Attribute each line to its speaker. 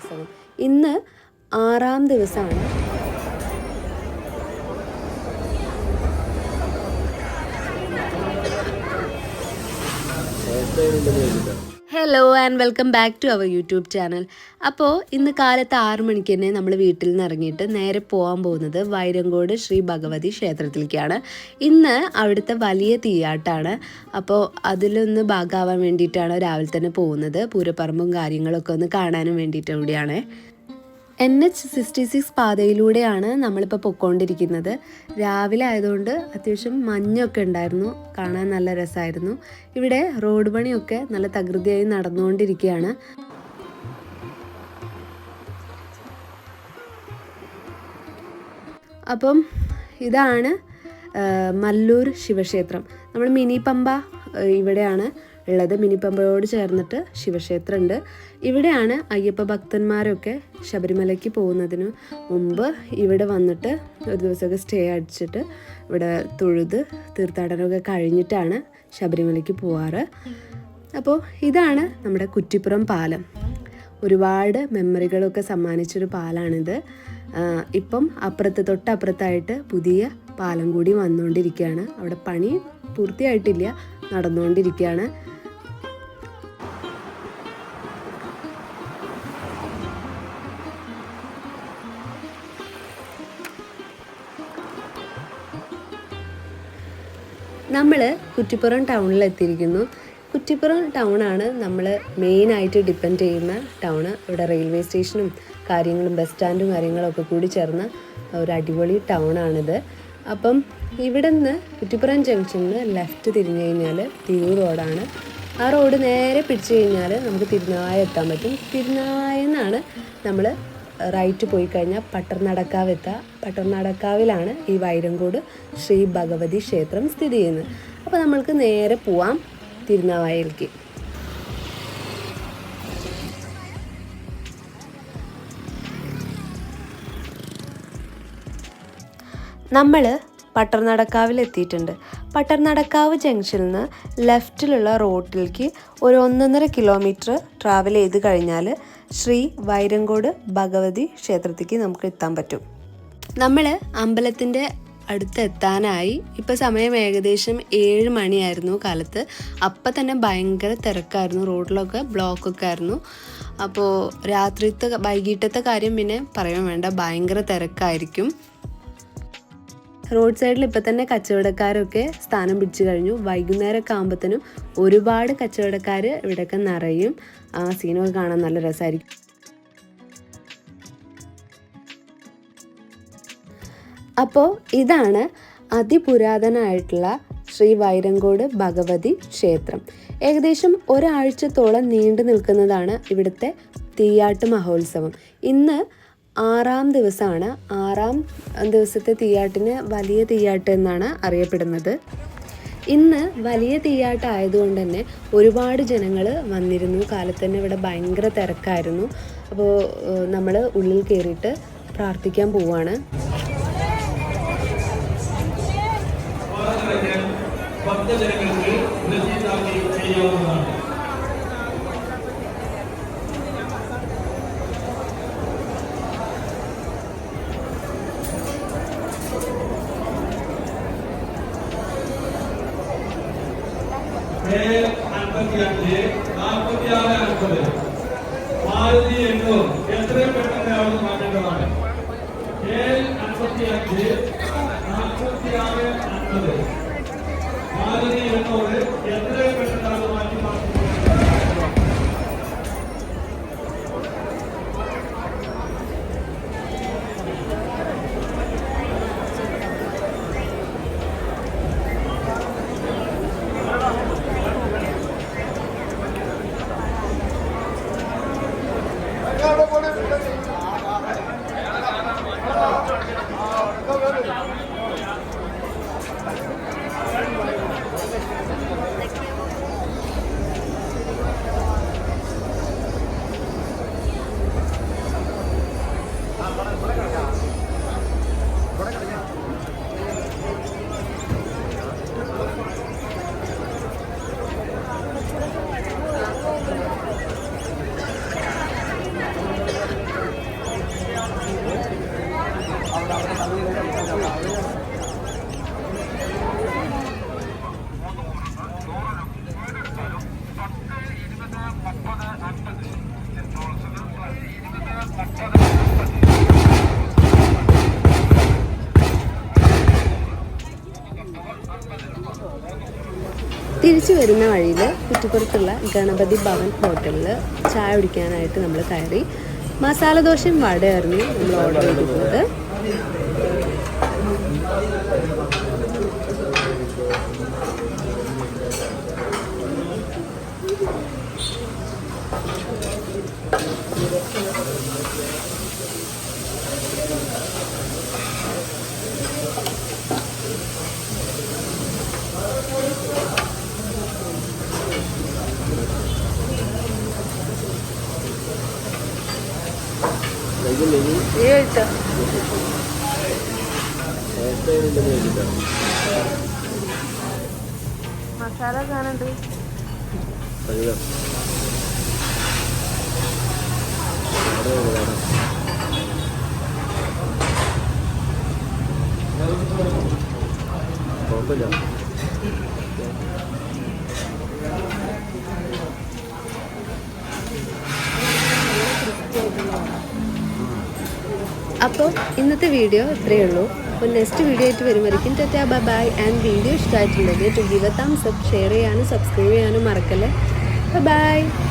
Speaker 1: മഹോത്സവം. ഇന്ന് 6ാം ദിവസമാണ്. Hello and welcome back to our YouTube channel. അപ്പോൾ ഇന്ന് കാലത്ത് 6 മണിക്ക് തന്നെ നമ്മൾ വീട്ടിൽ നിന്ന് ഇറങ്ങിയിട്ട് നേരെ പോകാൻ പോകുന്നത് വൈരങ്കോട് ശ്രീ ഭഗവതി ക്ഷേത്രത്തിലേക്കാണ്. ഇന്ന് അവിടുത്തെ വലിയ തീയാട്ടാണ്. അപ്പോൾ അതിലൊന്ന് ഭാഗമാവാൻ വേണ്ടിയിട്ടാണ് രാവിലെ തന്നെ പോകുന്നത്. പൂരപ്പറമ്പും കാര്യങ്ങളൊക്കെ ഒന്ന് കാണാനും വേണ്ടിയിട്ട് കൂടിയാണ്. NH66 പാതയിലൂടെയാണ് നമ്മളിപ്പോൾ പൊയ്ക്കൊണ്ടിരിക്കുന്നത്. രാവിലെ ആയതുകൊണ്ട് അത്യാവശ്യം മഞ്ഞൊക്കെ ഉണ്ടായിരുന്നു, കാണാൻ നല്ല രസമായിരുന്നു. ഇവിടെ റോഡ് പണിയൊക്കെ നല്ല തകൃതിയായി നടന്നുകൊണ്ടിരിക്കുകയാണ്. അപ്പം ഇതാണ് മല്ലൂർ ശിവക്ഷേത്രം. നമ്മൾ മിനി പമ്പ ഇവിടെയാണ് ഉള്ളത്. മിനി പമ്പയോട് ചേർന്നിട്ട് ശിവക്ഷേത്രമുണ്ട്. ഇവിടെയാണ് അയ്യപ്പ ഭക്തന്മാരൊക്കെ ശബരിമലയ്ക്ക് പോകുന്നതിന് മുമ്പ് ഇവിടെ വന്നിട്ട് ഒരു ദിവസമൊക്കെ സ്റ്റേ അടിച്ചിട്ട് ഇവിടെ തൊഴുത് തീർത്ഥാടനമൊക്കെ കഴിഞ്ഞിട്ടാണ് ശബരിമലയ്ക്ക് പോവാറ്. അപ്പോൾ ഇതാണ് നമ്മുടെ കുറ്റിപ്പുറം പാലം. ഒരുപാട് മെമ്മറികളൊക്കെ സമ്മാനിച്ചൊരു പാലാണിത്. ഇപ്പം തൊട്ടപ്പുറത്തായിട്ട് പുതിയ പാലം കൂടി വന്നുകൊണ്ടിരിക്കുകയാണ്. അവിടെ പണി പൂർത്തിയായിട്ടില്ല, നടന്നുകൊണ്ടിരിക്കുകയാണ്. നമ്മൾ കുറ്റിപ്പുറം ടൗണിലെത്തിയിരിക്കുന്നു. കുറ്റിപ്പുറം ടൗണാണ് നമ്മൾ മെയിനായിട്ട് ഡിപ്പെൻഡ് ചെയ്യുന്ന ടൗണ്. ഇവിടെ റെയിൽവേ സ്റ്റേഷനും കാര്യങ്ങളും ബസ് സ്റ്റാൻഡും കാര്യങ്ങളൊക്കെ കൂടി ചേർന്ന ഒരു അടിപൊളി ടൗണാണിത്. അപ്പം ഇവിടെ നിന്ന് കുറ്റിപ്പുറം ജംഗ്ഷനിൽ ലെഫ്റ്റ് തിരിഞ്ഞു കഴിഞ്ഞാൽ തിരൂർ റോഡാണ്. ആ റോഡ് നേരെ പിടിച്ചു കഴിഞ്ഞാൽ നമുക്ക് തിരുനാവായ എത്താൻ പറ്റും. തിരുനാവായെന്നാണ് നമ്മൾ റൈറ്റ് പോയി കഴിഞ്ഞാൽ പട്ടർനടക്കാവ് എത്താം. പട്ടർനടക്കാവിലാണ് ഈ വൈരങ്കോട് ശ്രീ ഭഗവതി ക്ഷേത്രം സ്ഥിതി ചെയ്യുന്നത്. അപ്പോൾ നമ്മൾക്ക് നേരെ പോവാം തിരുനാവായയിലേക്ക്. നമ്മൾ പട്ടർനടക്കാവിൽ എത്തിയിട്ടുണ്ട്. പട്ടർനടക്കാവ് ജംഗ്ഷനിൽ നിന്ന് ലെഫ്റ്റിലുള്ള റോഡിലേക്ക് ഒരു 1.5 കിലോമീറ്റർ ട്രാവൽ ചെയ്ത് കഴിഞ്ഞാൽ ശ്രീ വൈരങ്കോട് ഭഗവതി ക്ഷേത്രത്തിലേക്ക് നമുക്ക് എത്താൻ പറ്റും. നമ്മൾ അമ്പലത്തിൻ്റെ അടുത്ത് എത്താനായി. ഇപ്പോൾ സമയം ഏകദേശം 7 മണിയായിരുന്നു കാലത്ത്. അപ്പം തന്നെ ഭയങ്കര തിരക്കായിരുന്നു, റോഡിലൊക്കെ ബ്ലോക്കൊക്കെ ആയിരുന്നു. അപ്പോൾ വൈകിട്ടത്തെ കാര്യം പിന്നെ പറയാൻ വേണ്ട, ഭയങ്കര തിരക്കായിരിക്കും. റോഡ് സൈഡിൽ ഇപ്പം തന്നെ കച്ചവടക്കാരൊക്കെ സ്ഥാനം പിടിച്ചു കഴിഞ്ഞു. വൈകുന്നേരമൊക്കെ ആകുമ്പോഴത്തേനും ഒരുപാട് കച്ചവടക്കാർ ഇവിടെയൊക്കെ നിറയും. ആ സീനൊക്കെ കാണാൻ നല്ല രസമായിരിക്കും. അപ്പോൾ ഇതാണ് അതിപുരാതനമായിട്ടുള്ള ശ്രീ വൈരങ്കോട് ഭഗവതി ക്ഷേത്രം. ഏകദേശം ഒരാഴ്ചത്തോളം നീണ്ടു നിൽക്കുന്നതാണ് ഇവിടുത്തെ തീയാട്ട് മഹോത്സവം. ഇന്ന് 6ാം ദിവസമാണ്. 6ാം ദിവസത്തെ തീയാട്ടിന് വലിയ തീയാട്ട് എന്നാണ് അറിയപ്പെടുന്നത്. ഇന്ന് വലിയ തീയാട്ടായതുകൊണ്ട് തന്നെ ഒരുപാട് ജനങ്ങൾ വന്നിരുന്നു. കാലത്ത് തന്നെ ഇവിടെ ഭയങ്കര തിരക്കായിരുന്നു. അപ്പോൾ നമ്മൾ ഉള്ളിൽ കയറിയിട്ട് പ്രാർത്ഥിക്കാൻ പോവുകയാണ്.
Speaker 2: എത്രയും പെട്ടെന്ന് അവിടെ മാറ്റേണ്ടതാണ്. 55 46 50 മാരുതി എന്നോട് എത്രയും പെട്ടെന്ന് അവിടെ മാറ്റി
Speaker 1: തിരിച്ചു വരുന്ന വഴിയിൽ കുറ്റിപ്പുറത്തുള്ള ഗണപതി ഭവൻ ഹോട്ടലിൽ ചായ കുടിക്കാനായിട്ട് നമ്മൾ കയറി. മസാല ദോശയും വടയായിരുന്നു നമ്മൾ ഓർഡർ ചെയ്തിരുന്നത്. മസാല കാണുന്നുണ്ട്. അപ്പോൾ ഇന്നത്തെ വീഡിയോ ഇത്രയേ ഉള്ളൂ. അപ്പോൾ നെക്സ്റ്റ് വീഡിയോ ആയിട്ട് വരുമായിരിക്കും. Tata bye bye. And video ഇഷ്ടമായിട്ടുണ്ടെങ്കിൽ to give a thumbs up, share ചെയ്യാനും സബ്സ്ക്രൈബ് ചെയ്യാനും മറക്കല്ലേ. Bye by.